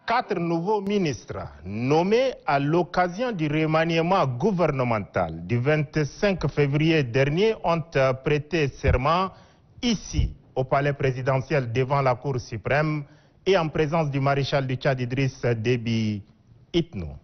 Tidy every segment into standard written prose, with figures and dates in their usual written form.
4 nouveaux ministres nommés à l'occasion du remaniement gouvernemental du 25 février dernier ont prêté serment ici au palais présidentiel devant la Cour suprême et en présence du maréchal du Tchad Idriss Déby Itno.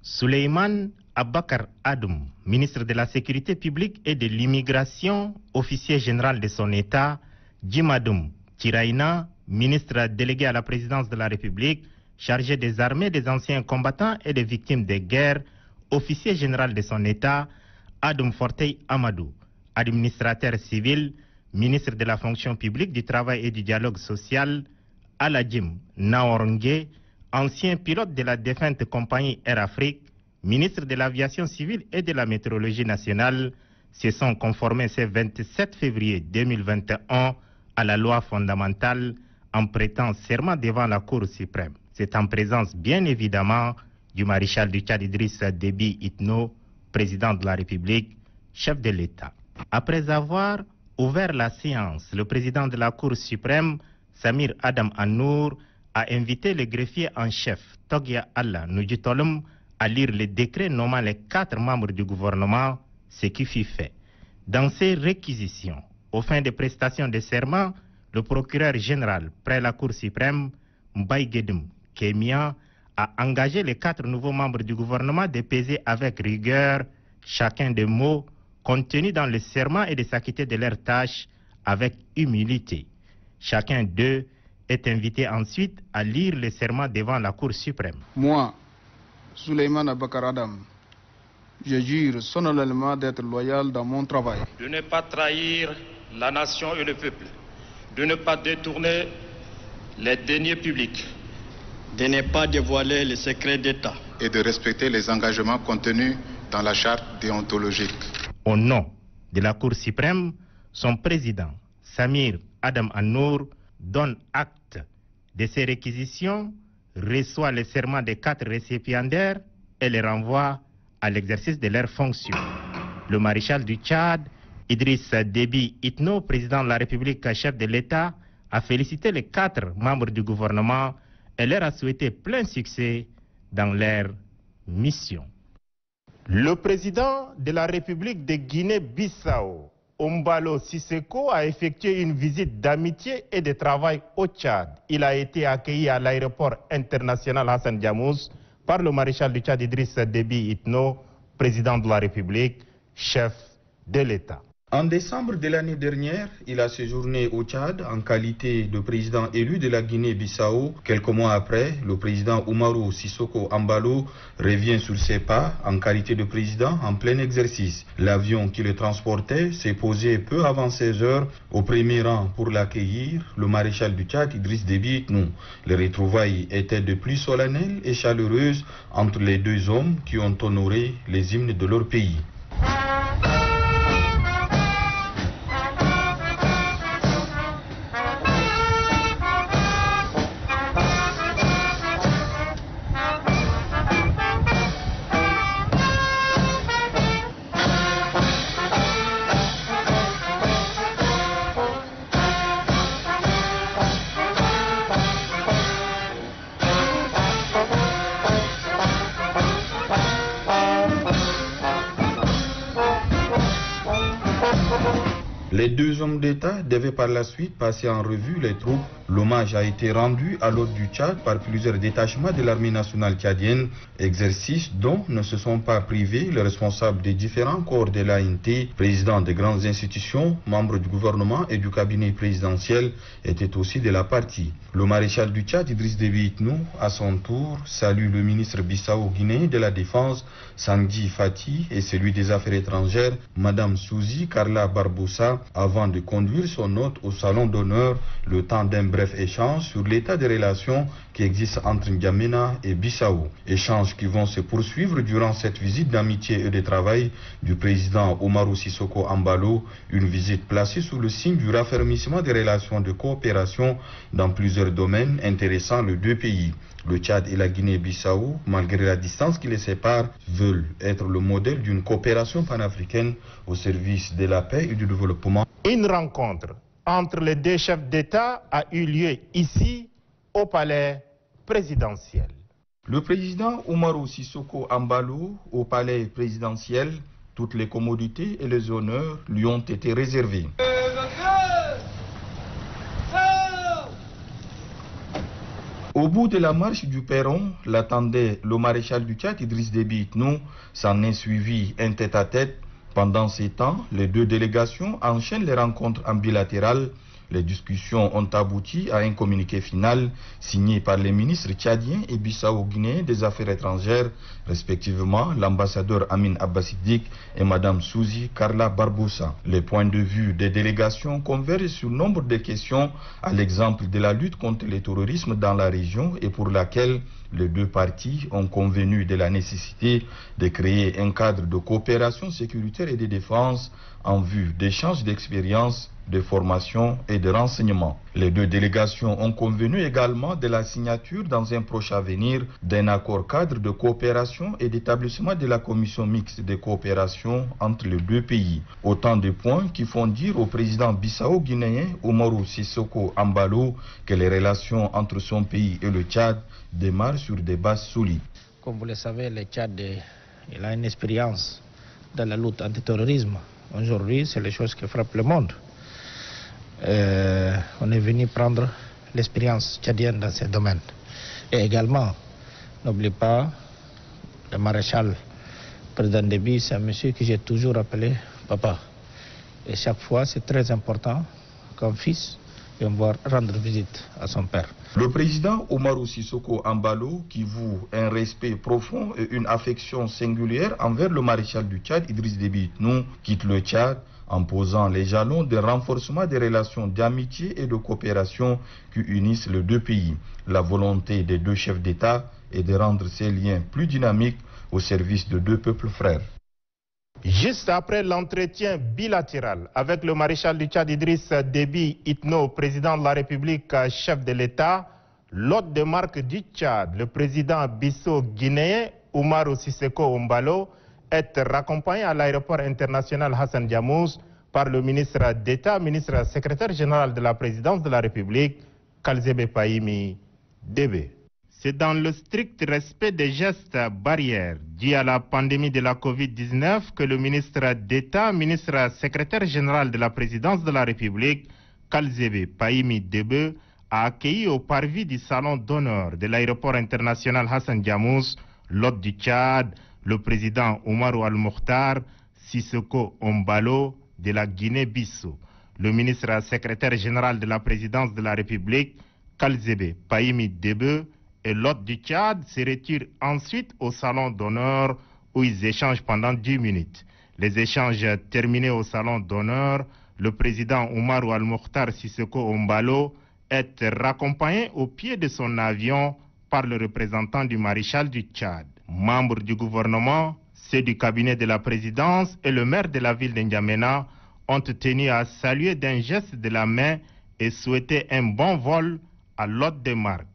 Souleymane Abakar Adoum, ministre de la Sécurité publique et de l'immigration, officier général de son État, Djimadoum Tiraïna, ministre délégué à la présidence de la République, chargé des armées, des anciens combattants et des victimes des guerres, officier général de son État, Adoum Fortey Amadou, administrateur civil, ministre de la fonction publique, du travail et du dialogue social, Aladjim Naorngue, ancien pilote de la défunte compagnie Air Afrique, ministre de l'aviation civile et de la météorologie nationale, se sont conformés ce 27 février 2021 à la loi fondamentale en prêtant serment devant la Cour suprême. C'est en présence, bien évidemment, du maréchal du Tchad Idriss Déby Itno, président de la République, chef de l'État. Après avoir ouvert la séance, le président de la Cour suprême, Samir Adam Anour, a invité le greffier en chef, Togia Allah Nujitolum, à lire le décret nommant les 4 membres du gouvernement, ce qui fut fait. Dans ces réquisitions, aux fins de prestation de serment, le procureur général près la Cour suprême, Mbaye Guédoum Kémia, a engagé les 4 nouveaux membres du gouvernement de peser avec rigueur chacun des mots contenus dans le serment et de s'acquitter de leurs tâches avec humilité. Chacun d'eux est invité ensuite à lire le serment devant la Cour suprême. Moi, Souleymane Abakar Adam, je jure solennellement d'être loyal dans mon travail. De ne pas trahir la nation et le peuple. De ne pas détourner les deniers publics. De ne pas dévoiler les secrets d'État. Et de respecter les engagements contenus dans la charte déontologique. Au nom de la Cour suprême, son président, Samir Adam Anour, donne acte de ces réquisitions, reçoit le serment des 4 récipiendaires et les renvoie à l'exercice de leurs fonctions. Le maréchal du Tchad, Idriss Déby Itno, président de la République, chef de l'État, a félicité les 4 membres du gouvernement et leur a souhaité plein succès dans leur mission. Le président de la République de Guinée-Bissau, Umbalo Siseko, a effectué une visite d'amitié et de travail au Tchad. Il a été accueilli à l'aéroport international Hassan Diamous par le maréchal du Tchad Idriss Déby Itno, président de la République, chef de l'État. En décembre de l'année dernière, il a séjourné au Tchad en qualité de président élu de la Guinée-Bissau. Quelques mois après, le président Umaru Sissoco Embalo revient sur ses pas en qualité de président en plein exercice. L'avion qui le transportait s'est posé peu avant 16 heures au premier rang pour l'accueillir, le maréchal du Tchad Idriss Déby Itno. Les retrouvailles étaient de plus solennelles et chaleureuses entre les 2 hommes qui ont honoré les hymnes de leur pays. Les 2 hommes d'État devaient par la suite passer en revue les troupes. L'hommage a été rendu à l'ordre du Tchad par plusieurs détachements de l'armée nationale tchadienne, exercice dont ne se sont pas privés les responsables des différents corps de l'ANT, présidents des grandes institutions, membres du gouvernement et du cabinet présidentiel, étaient aussi de la partie. Le maréchal du Tchad Idriss Déby Itno, à son tour, salue le ministre bissau-guinéen de la Défense, Sangdi Fati, et celui des Affaires étrangères, Madame Souzi Carla Barbosa, avant de conduire son hôte au salon d'honneur, le temps d'un bref échange sur l'état des relations qui existent entre N'Djamena et Bissau. Échanges qui vont se poursuivre durant cette visite d'amitié et de travail du président Umaru Sissoco Embalo, une visite placée sous le signe du raffermissement des relations de coopération dans plusieurs domaines intéressant les 2 pays. Le Tchad et la Guinée-Bissau, malgré la distance qui les sépare, veulent être le modèle d'une coopération panafricaine au service de la paix et du développement. Une rencontre entre les 2 chefs d'État a eu lieu ici, au palais présidentielle. Le président Oumarou Sissoko Embalo au palais présidentiel, toutes les commodités et les honneurs lui ont été réservés. Au bout de la marche du perron, l'attendait le maréchal du Tchad Idriss Déby Itno. S'en est suivi un tête-à-tête. Pendant ces temps, les deux délégations enchaînent les rencontres en bilatéral. Les discussions ont abouti à un communiqué final signé par les ministres tchadiens et bissau-guinéens des Affaires étrangères, respectivement l'ambassadeur Amin Abbasidik et Mme Souzi Carla Barbosa. Les points de vue des délégations convergent sur nombre de questions, à l'exemple de la lutte contre le terrorisme dans la région et pour laquelle les deux parties ont convenu de la nécessité de créer un cadre de coopération sécuritaire et de défense en vue d'échanges d'expériences, de formation et de renseignement. Les deux délégations ont convenu également de la signature dans un proche avenir d'un accord cadre de coopération et d'établissement de la commission mixte de coopération entre les deux pays. Autant de points qui font dire au président bissau-guinéen Oumarou Sissoko Embalo que les relations entre son pays et le Tchad démarrent sur des bases solides. Comme vous le savez, le Tchad il a une expérience dans la lutte antiterrorisme. Aujourd'hui, c'est les choses qui frappent le monde. On est venu prendre l'expérience tchadienne dans ce domaine. Et également, n'oubliez pas, le maréchal président Déby, c'est un monsieur que j'ai toujours appelé papa. Et chaque fois, c'est très important qu'un fils vienne rendre visite à son père. Le président Oumarou Sissoko Embalo, qui voue un respect profond et une affection singulière envers le maréchal du Tchad, Idriss Déby Itno, quitte le Tchad en posant les jalons de renforcement des relations d'amitié et de coopération qui unissent les deux pays. La volonté des deux chefs d'État est de rendre ces liens plus dynamiques au service de deux peuples frères. Juste après l'entretien bilatéral avec le maréchal du Tchad Idriss Déby Itno, président de la République, chef de l'État, l'hôte de marque du Tchad, le président bissau-guinéen Oumarou Sissoko Embalo, est raccompagné à l'aéroport international Hassan Diamouz par le ministre d'État, ministre secrétaire général de la présidence de la République, Kalzebe Pahimi Débé. C'est dans le strict respect des gestes barrières dus à la pandémie de la Covid-19 que le ministre d'État, ministre secrétaire général de la présidence de la République, Kalzebe Pahimi Débé, a accueilli au parvis du salon d'honneur de l'aéroport international Hassan Diamouz l'hôte du Tchad, le président Oumarou Al-Mokhtar Sissoko Embalo de la Guinée-Bissau. Le ministre secrétaire général de la présidence de la République, Kalzebe Pahimi Débé, et l'hôte du Tchad se retirent ensuite au salon d'honneur où ils échangent pendant 10 minutes. Les échanges terminés au salon d'honneur, le président Oumarou Al-Mokhtar Sissoko Embalo est raccompagné au pied de son avion par le représentant du maréchal du Tchad. Membres du gouvernement, ceux du cabinet de la présidence et le maire de la ville d'Ndiamena ont tenu à saluer d'un geste de la main et souhaiter un bon vol à l'hôte de marque.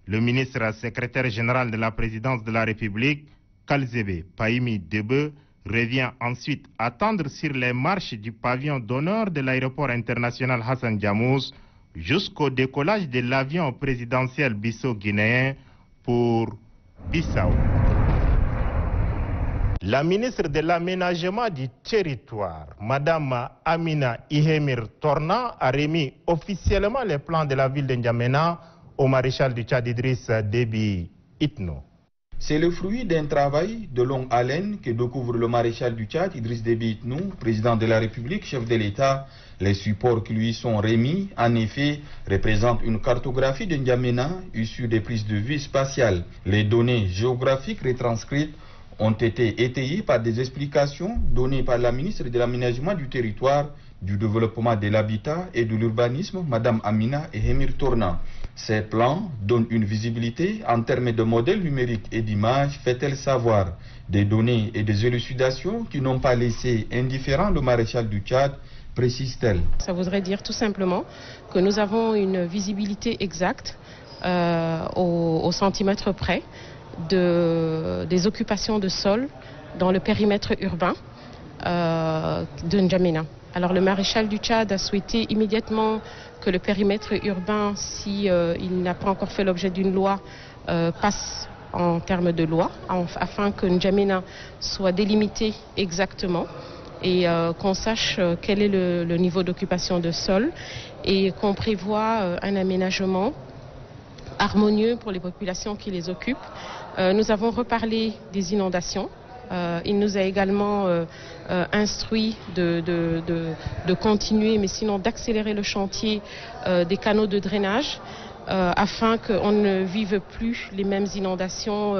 Le ministre secrétaire général de la présidence de la République, Kalzebe Pahimi Débé, revient ensuite attendre sur les marches du pavillon d'honneur de l'aéroport international Hassan Diamouz jusqu'au décollage de l'avion présidentiel bissau-guinéen pour Bissau. La ministre de l'Aménagement du Territoire, Mme Amina Ihemir Torna, a remis officiellement les plans de la ville de N'Djamena au maréchal du Tchad Idriss Déby Itno. C'est le fruit d'un travail de longue haleine que découvre le maréchal du Tchad Idriss Déby Itno, président de la République, chef de l'État. Les supports qui lui sont remis, en effet, représentent une cartographie de N'Djamena issue des prises de vue spatiales. Les données géographiques retranscrites ont été étayées par des explications données par la ministre de l'Aménagement du Territoire, du Développement de l'Habitat et de l'Urbanisme, Mme Amina Ihemir Torna. Ces plans donnent une visibilité en termes de modèles numériques et d'images, fait-elle savoir, des données et des élucidations qui n'ont pas laissé indifférent le maréchal du Tchad, précise-t-elle. Ça voudrait dire tout simplement que nous avons une visibilité exacte au centimètre près des occupations de sol dans le périmètre urbain de N'Djamena. Alors le maréchal du Tchad a souhaité immédiatement que le périmètre urbain, si il n'a pas encore fait l'objet d'une loi, passe en termes de loi, afin que N'Djamena soit délimité exactement et qu'on sache quel est le niveau d'occupation de sol et qu'on prévoit un aménagement harmonieux pour les populations qui les occupent. Nous avons reparlé des inondations. Il nous a également instruit de continuer, mais sinon d'accélérer le chantier des canaux de drainage afin qu'on ne vive plus les mêmes inondations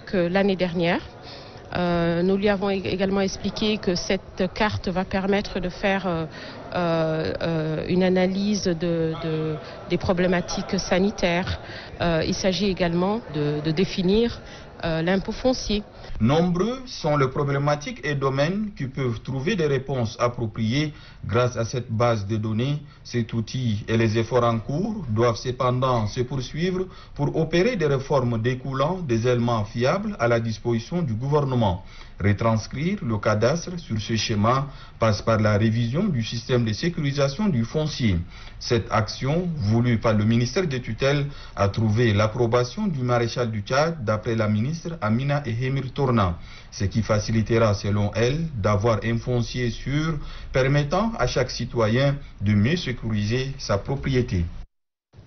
que l'année dernière. Nous lui avons également expliqué que cette carte va permettre de faire une analyse des problématiques sanitaires. Il s'agit également de définir l'impôt foncier. Nombreux sont les problématiques et domaines qui peuvent trouver des réponses appropriées grâce à cette base de données. Cet outil et les efforts en cours doivent cependant se poursuivre pour opérer des réformes découlant des éléments fiables à la disposition du gouvernement. Retranscrire le cadastre sur ce schéma passe par la révision du système de sécurisation du foncier. Cette action, voulue par le ministère des tutelles, a trouvé l'approbation du maréchal du Tchad, d'après la ministre Amina Ehemir Torna, ce qui facilitera, selon elle, d'avoir un foncier sûr permettant à chaque citoyen de mieux sécuriser sa propriété.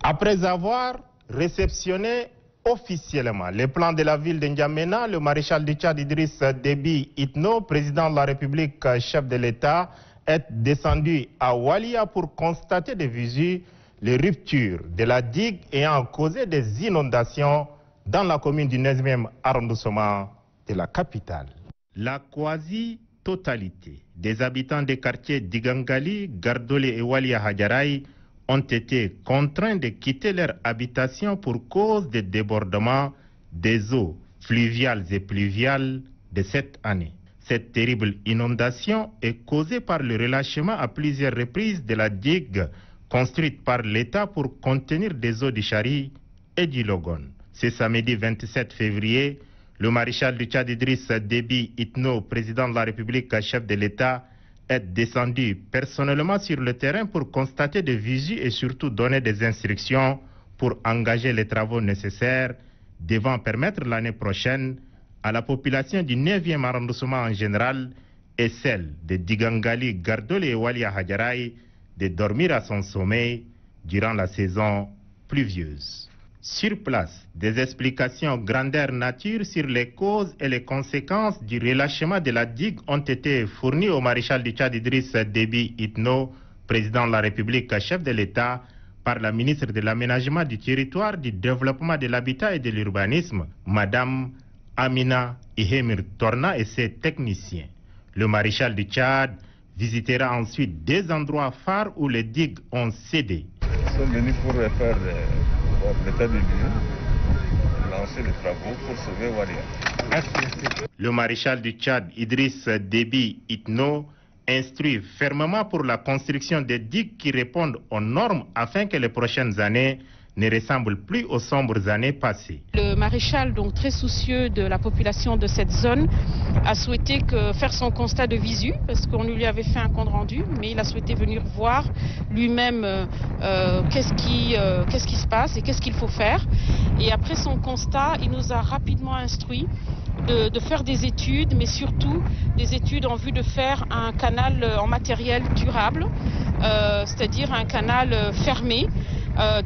Après avoir réceptionné officiellement les plans de la ville de N'Djamena, le maréchal du Tchad Idriss Déby Itno, président de la République, chef de l'État, est descendu à Walia pour constater de visu les ruptures de la digue ayant causé des inondations dans la commune du 9e arrondissement de la capitale. La quasi-totalité des habitants des quartiers d'Igangali, Gardolé et Walia Hadjaraï ont été contraints de quitter leur habitation pour cause des débordements des eaux fluviales et pluviales de cette année. Cette terrible inondation est causée par le relâchement à plusieurs reprises de la digue construite par l'État pour contenir des eaux du Chari et du Logon. Ce samedi 27 février, le maréchal du Tchad Idriss Déby Itno, président de la République, chef de l'État, est descendu personnellement sur le terrain pour constater de visu et surtout donner des instructions pour engager les travaux nécessaires devant permettre l'année prochaine à la population du 9e arrondissement en général et celle de Digangali, Gardoli et Walia Hadjaraï de dormir à son sommeil durant la saison pluvieuse. Sur place, des explications grandeur nature sur les causes et les conséquences du relâchement de la digue ont été fournies au maréchal du Tchad Idriss Déby Itno, président de la République, chef de l'État, par la ministre de l'Aménagement du Territoire, du Développement de l'Habitat et de l'Urbanisme, Madame Amina Ehemir Torna et ses techniciens. Le maréchal du Tchad visitera ensuite des endroits phares où les digues ont cédé. Ils sont venus pour faire l'état des lieux, lancer les travaux pour sauver Walia. Le maréchal du Tchad, Idriss Déby Itno, instruit fermement pour la construction des digues qui répondent aux normes afin que les prochaines années ne ressemblent plus aux sombres années passées. Le maréchal, donc très soucieux de la population de cette zone, a souhaité faire son constat de visu, parce qu'on lui avait fait un compte rendu, mais il a souhaité venir voir lui-même qu'est-ce qui se passe et qu'est-ce qu'il faut faire. Et après son constat, il nous a rapidement instruit de faire des études, mais surtout des études en vue de faire un canal en matériel durable, c'est-à-dire un canal fermé,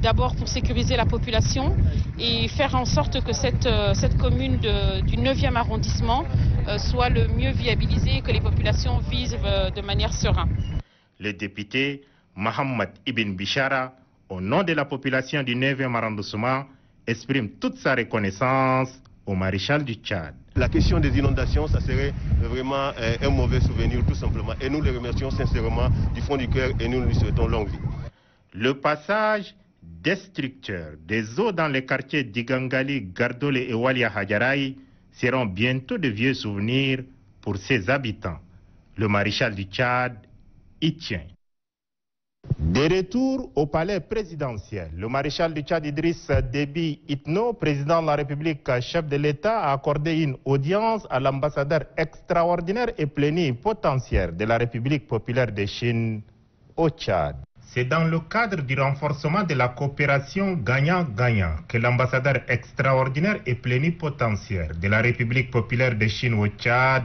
d'abord pour sécuriser la population et faire en sorte que cette commune du 9e arrondissement soit le mieux viabilisée et que les populations vivent de manière sereine. Le député Mohamed Ibn Bishara, au nom de la population du 9e arrondissement, exprime toute sa reconnaissance au maréchal du Tchad. La question des inondations, ça serait vraiment un mauvais souvenir tout simplement. Et nous les remercions sincèrement du fond du cœur et nous lui souhaitons longue vie. Le passage destructeur des eaux dans les quartiers d'Igangali, Gardole et Walia Hadjaraï seront bientôt de vieux souvenirs pour ses habitants. Le maréchal du Tchad y tient. De retour au palais présidentiel, le maréchal du Tchad Idriss Déby Itno, président de la République, chef de l'État, a accordé une audience à l'ambassadeur extraordinaire et plénipotentiaire de la République populaire de Chine au Tchad. C'est dans le cadre du renforcement de la coopération gagnant-gagnant que l'ambassadeur extraordinaire et plénipotentiaire de la République populaire de Chine au Tchad,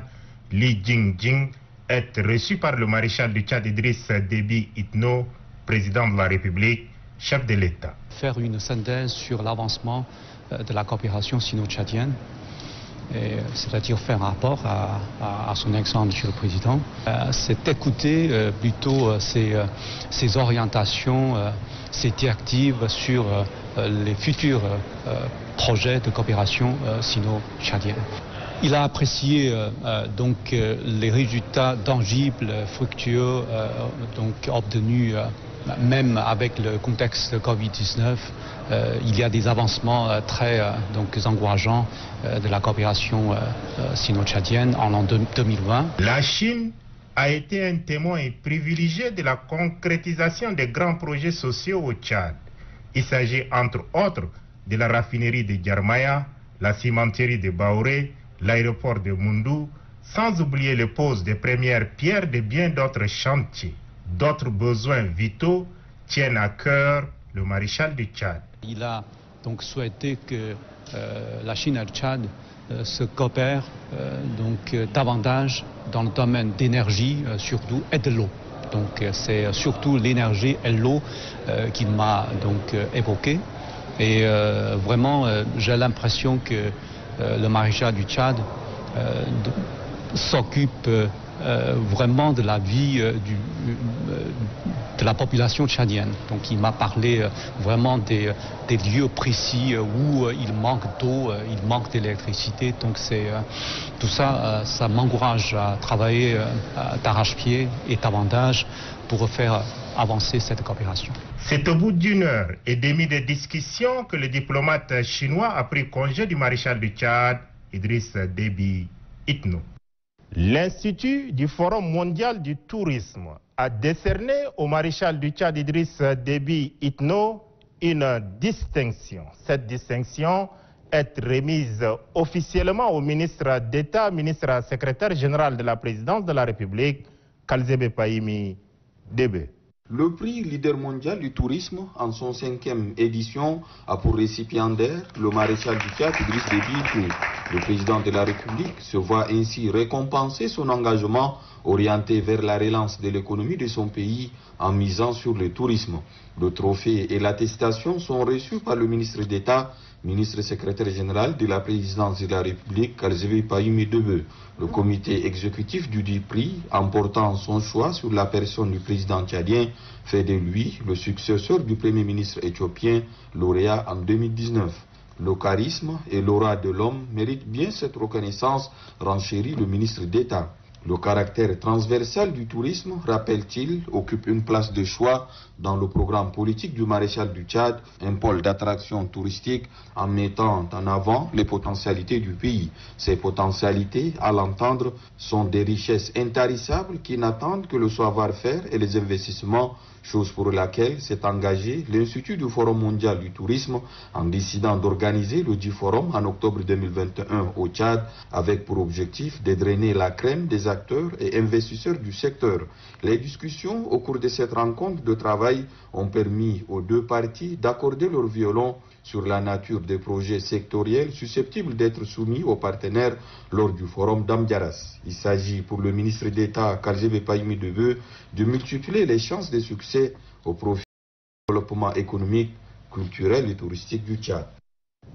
Li Jingjing, est reçu par le maréchal du Tchad Idriss Déby Itno, président de la République, chef de l'État. Faire une synthèse sur l'avancement de la coopération sino-tchadienne, c'est-à-dire faire un rapport à son excellence, Monsieur le Président. C'est écouter plutôt ses orientations, ses directives sur les futurs projets de coopération sino-tchadienne. Il a apprécié donc les résultats tangibles, fructueux, donc obtenus même avec le contexte Covid-19. Il y a des avancements très donc encourageants de la coopération sino-tchadienne en l'an 2020. La Chine a été un témoin privilégié de la concrétisation des grands projets sociaux au Tchad. Il s'agit entre autres de la raffinerie de Djarmaya, la cimenterie de Baoré, l'aéroport de Moundou, sans oublier les poses des premières pierres de bien d'autres chantiers. D'autres besoins vitaux tiennent à cœur le maréchal du Tchad. Il a donc souhaité que la Chine et le Tchad se coopèrent davantage dans le domaine d'énergie surtout et de l'eau. Donc c'est surtout l'énergie et l'eau qu'il m'a donc évoqué. Et vraiment j'ai l'impression que le maréchal du Tchad s'occupe vraiment de la vie de la population tchadienne. Donc il m'a parlé vraiment des lieux précis où il manque d'eau, il manque d'électricité. Donc tout ça, ça m'encourage à travailler d'arrache-pied et davantage pour faire avancer cette coopération. C'est au bout d'1h30 de discussion que le diplomate chinois a pris congé du maréchal du Tchad, Idriss Déby Itno. L'Institut du Forum mondial du tourisme a décerné au maréchal du Tchad Idriss Déby Itno une distinction. Cette distinction est remise officiellement au ministre d'État, ministre secrétaire général de la présidence de la République, Kalzebe Pahimi Debe. Le prix leader mondial du tourisme, en son 5e édition, a pour récipiendaire le maréchal du Tchad Idriss Déby Itno. Le président de la République se voit ainsi récompenser son engagement orienté vers la relance de l'économie de son pays en misant sur le tourisme. Le trophée et l'attestation sont reçus par le ministre d'État, ministre secrétaire général de la présidence de la République, Kalzebe Pahimi Debe. Le comité exécutif du dit prix, emportant son choix sur la personne du président tchadien, fait de lui le successeur du premier ministre éthiopien, lauréat en 2019. Le charisme et l'aura de l'homme méritent bien cette reconnaissance, renchérit le ministre d'État. Le caractère transversal du tourisme, rappelle-t-il, occupe une place de choix dans le programme politique du maréchal du Tchad, un pôle d'attraction touristique en mettant en avant les potentialités du pays. Ces potentialités, à l'entendre, sont des richesses intarissables qui n'attendent que le savoir-faire et les investissements, chose pour laquelle s'est engagé l'Institut du Forum mondial du tourisme en décidant d'organiser le dit forum en octobre 2021 au Tchad avec pour objectif de drainer la crème des acteurs et investisseurs du secteur. Les discussions au cours de cette rencontre de travail ont permis aux deux parties d'accorder leur violon sur la nature des projets sectoriels susceptibles d'être soumis aux partenaires lors du forum d'Amdiaras. Il s'agit pour le ministre d'État Kalzebe Pahimi Debe de multiplier les chances de succès au profit du développement économique, culturel et touristique du Tchad.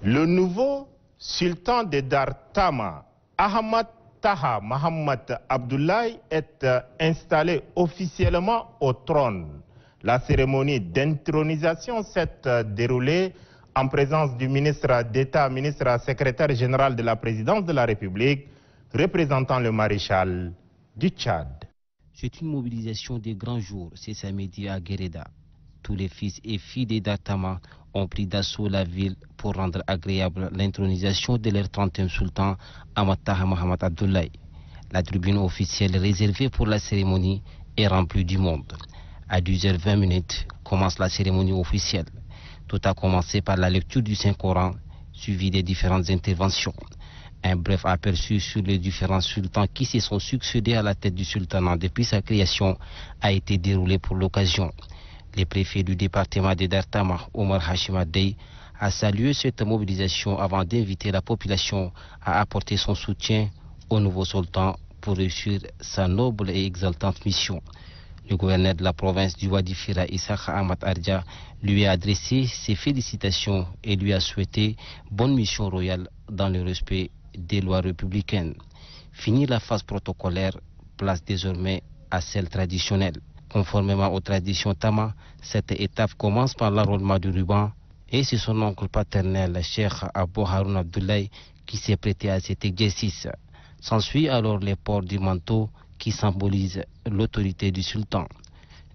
Le nouveau sultan de Dar-Tama, Ahmad Taha Mohamed Abdoulaye, est installé officiellement au trône. La cérémonie d'intronisation s'est déroulée en présence du ministre d'État, ministre secrétaire général de la présidence de la République, représentant le maréchal du Tchad. C'est une mobilisation des grands jours, c'est samedi à Guéreda. Tous les fils et filles des Dar-Tama ont pris d'assaut la ville pour rendre agréable l'intronisation de leur 30e sultan, Ahmad Taha Mohamed Abdoulaye. La tribune officielle réservée pour la cérémonie est remplie du monde. À 10h20 commence la cérémonie officielle. Tout a commencé par la lecture du Saint-Coran, suivi des différentes interventions. Un bref aperçu sur les différents sultans qui se sont succédés à la tête du sultanat depuis sa création a été déroulé pour l'occasion. Le préfet du département de Dartama, Omar Hashim Adey, a salué cette mobilisation avant d'inviter la population à apporter son soutien au nouveau sultan pour réussir sa noble et exaltante mission. Le gouverneur de la province du Wadi Fira, Issakha Ahmad Arja, lui a adressé ses félicitations et lui a souhaité bonne mission royale dans le respect des lois républicaines. Fini la phase protocolaire, place désormais à celle traditionnelle. Conformément aux traditions Tama, cette étape commence par l'enrôlement du ruban et c'est son oncle paternel, Cheikh Abou Haroun Abdoulaye, qui s'est prêté à cet exercice. S'ensuit alors les ports du manteau qui symbolise l'autorité du sultan.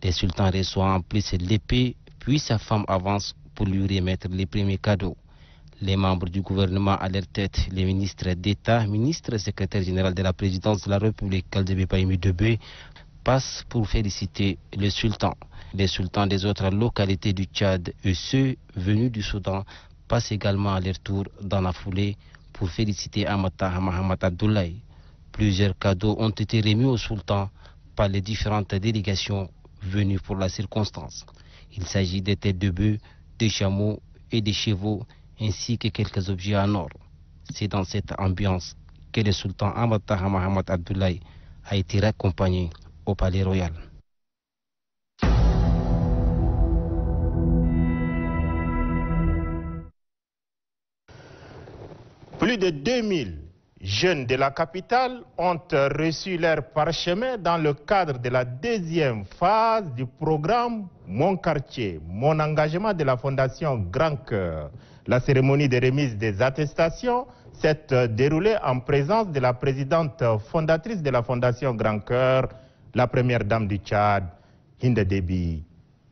Le sultan reçoit en plus l'épée, puis sa femme avance pour lui remettre les premiers cadeaux. Les membres du gouvernement à leur tête, les ministres d'État, ministre et secrétaire général de la présidence de la République, Kaldebe Paimi Debe, passent pour féliciter le sultan. Les sultans des autres localités du Tchad et ceux venus du Soudan passent également à leur tour dans la foulée pour féliciter Amata Mahamad Abdoulaye. Plusieurs cadeaux ont été remis au sultan par les différentes délégations venues pour la circonstance. Il s'agit des têtes de bœufs, des chameaux et des chevaux, ainsi que quelques objets en or. C'est dans cette ambiance que le sultan Amata Mahamad Abdoulaye a été raccompagné au palais royal. Plus de 2000 jeunes de la capitale ont reçu leur parchemin dans le cadre de la deuxième phase du programme Mon quartier, mon engagement de la Fondation Grand Cœur. La cérémonie de remise des attestations s'est déroulée en présence de la présidente fondatrice de la Fondation Grand Cœur, la première dame du Tchad, Hinda Déby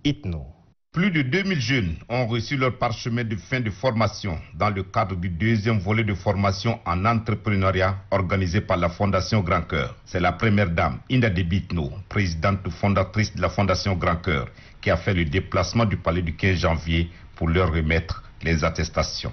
Itno. Plus de 2000 jeunes ont reçu leur parchemin de fin de formation dans le cadre du deuxième volet de formation en entrepreneuriat organisé par la Fondation Grand Cœur. C'est la première dame, Hinda Déby Itno, présidente fondatrice de la Fondation Grand Cœur, qui a fait le déplacement du palais du 15 janvier pour leur remettre les attestations.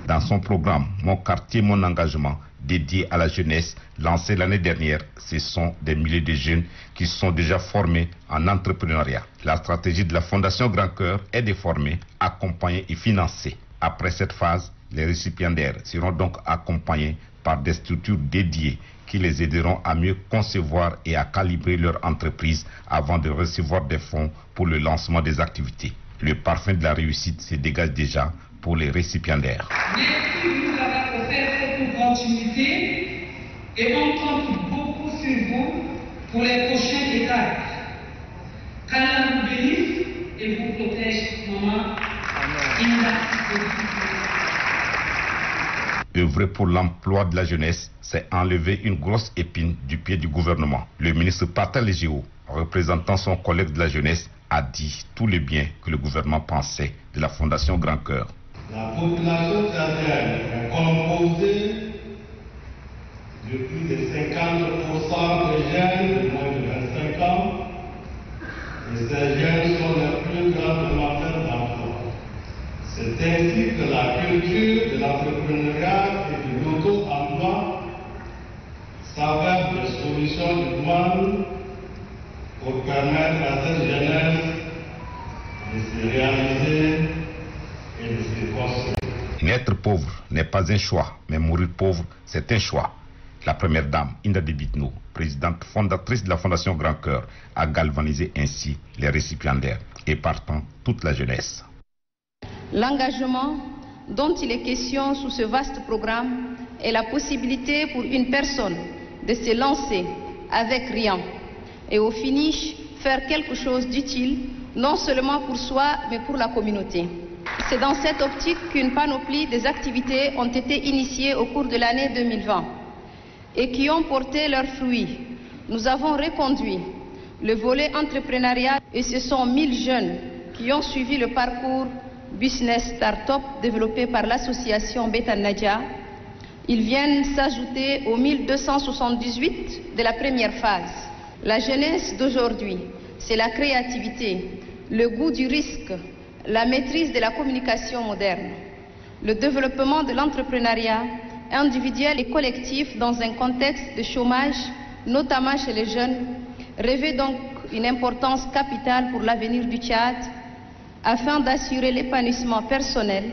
Dans son programme Mon quartier, mon engagement, dédié à la jeunesse, lancé l'année dernière, ce sont des milliers de jeunes qui sont déjà formés en entrepreneuriat. La stratégie de la Fondation Grand Cœur est de former, accompagner et financer. Après cette phase, les récipiendaires seront donc accompagnés par des structures dédiées qui les aideront à mieux concevoir et à calibrer leur entreprise avant de recevoir des fonds pour le lancement des activités. Le parfum de la réussite se dégage déjà pour les récipiendaires. Merci de nous avoir offert cette opportunité et on compte beaucoup sur vous pour les prochaines étapes. Qu'Allah vous bénisse et vous protège, maman. Œuvrer pour l'emploi de la jeunesse, c'est enlever une grosse épine du pied du gouvernement. Le ministre Patal Legio, représentant son collègue de la jeunesse, a dit tout le bien que le gouvernement pensait de la Fondation Grand Cœur. La population tchadienne est composée de plus de 50% de jeunes de moins de 25 ans. Et ces jeunes sont les plus grands demandeurs d'emploi. C'est ainsi que la culture de l'entrepreneuriat et de l'auto-emploi s'avère des solutions humaines pour permettre à cette jeunesse de se réaliser et de se construire. Naître pauvre n'est pas un choix, mais mourir pauvre, c'est un choix. La première dame, Hinda Déby Itno, présidente fondatrice de la Fondation Grand Cœur, a galvanisé ainsi les récipiendaires et partant toute la jeunesse. L'engagement dont il est question sous ce vaste programme est la possibilité pour une personne de se lancer avec rien et au finish faire quelque chose d'utile, non seulement pour soi, mais pour la communauté. C'est dans cette optique qu'une panoplie des activités ont été initiées au cours de l'année 2020 et qui ont porté leurs fruits. Nous avons reconduit le volet entrepreneuriat et ce sont 1000 jeunes qui ont suivi le parcours Business Startup développé par l'association Beta Nadia. Ils viennent s'ajouter aux 1278 de la première phase. La jeunesse d'aujourd'hui, c'est la créativité, le goût du risque, la maîtrise de la communication moderne, le développement de l'entrepreneuriat individuel et collectif dans un contexte de chômage, notamment chez les jeunes, revêt donc une importance capitale pour l'avenir du Tchad, afin d'assurer l'épanouissement personnel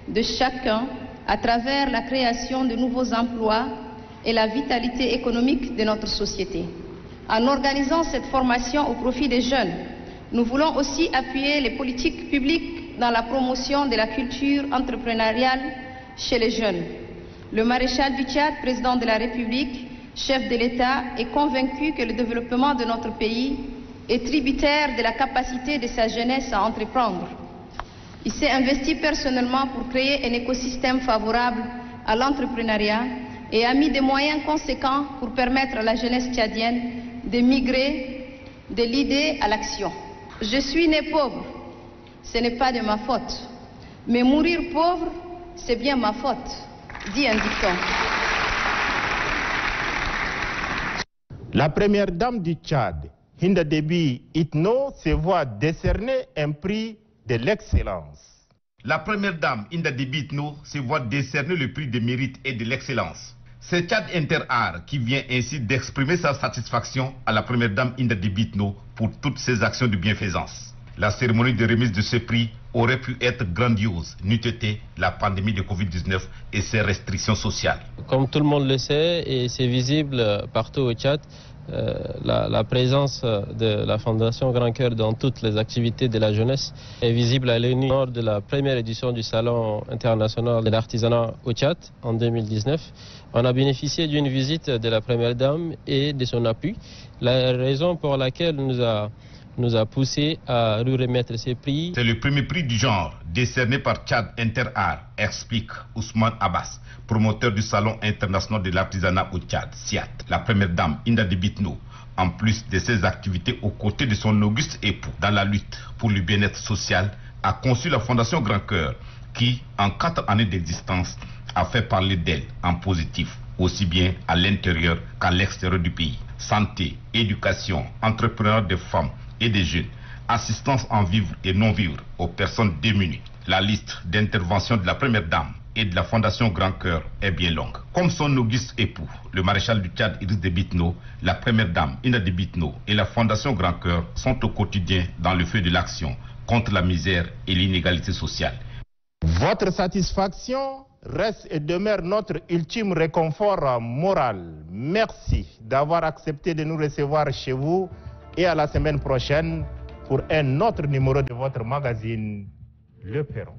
de chacun à travers la création de nouveaux emplois et la vitalité économique de notre société. En organisant cette formation au profit des jeunes, nous voulons aussi appuyer les politiques publiques dans la promotion de la culture entrepreneuriale chez les jeunes. Le maréchal du Tchad, président de la République, chef de l'État, est convaincu que le développement de notre pays est tributaire de la capacité de sa jeunesse à entreprendre. Il s'est investi personnellement pour créer un écosystème favorable à l'entrepreneuriat et a mis des moyens conséquents pour permettre à la jeunesse tchadienne de migrer de l'idée à l'action. Je suis né pauvre, ce n'est pas de ma faute, mais mourir pauvre, c'est bien ma faute, dit un dicton. La première dame du Tchad, Hinda Déby Itno, se voit décerner un prix de l'excellence. La première dame, Hinda Déby Itno, se voit décerner le prix de mérite et de l'excellence. C'est Tchad Inter-Art qui vient ainsi d'exprimer sa satisfaction à la première dame Hinda Déby Itno pour toutes ses actions de bienfaisance. La cérémonie de remise de ce prix aurait pu être grandiose, n'eût été la pandémie de Covid-19 et ses restrictions sociales. Comme tout le monde le sait, et c'est visible partout au Tchad, la présence de la Fondation Grand Cœur dans toutes les activités de la jeunesse est visible à l'ONU lors de la première édition du Salon international de l'artisanat au Tchad en 2019. On a bénéficié d'une visite de la Première Dame et de son appui, la raison pour laquelle nous a poussé à lui remettre ces prix. C'est le premier prix du genre décerné par Tchad Inter-Art, explique Ousmane Abbas, promoteur du Salon international de l'artisanat au Tchad, SIAT. La première dame, Hinda Déby Itno, en plus de ses activités aux côtés de son auguste époux dans la lutte pour le bien-être social, a conçu la Fondation Grand Cœur qui, en 4 années d'existence, a fait parler d'elle en positif, aussi bien à l'intérieur qu'à l'extérieur du pays. Santé, éducation, entrepreneuriat des femmes et des jeunes, assistance en vivre et non-vivre aux personnes démunies. La liste d'intervention de la première dame et de la Fondation Grand Cœur est bien longue. Comme son auguste époux, le maréchal du Tchad Idriss Déby Itno, la première dame Hinda Déby Itno et la Fondation Grand Cœur sont au quotidien dans le feu de l'action contre la misère et l'inégalité sociale. Votre satisfaction reste et demeure notre ultime réconfort moral. Merci d'avoir accepté de nous recevoir chez vous et à la semaine prochaine pour un autre numéro de votre magazine Le Perron.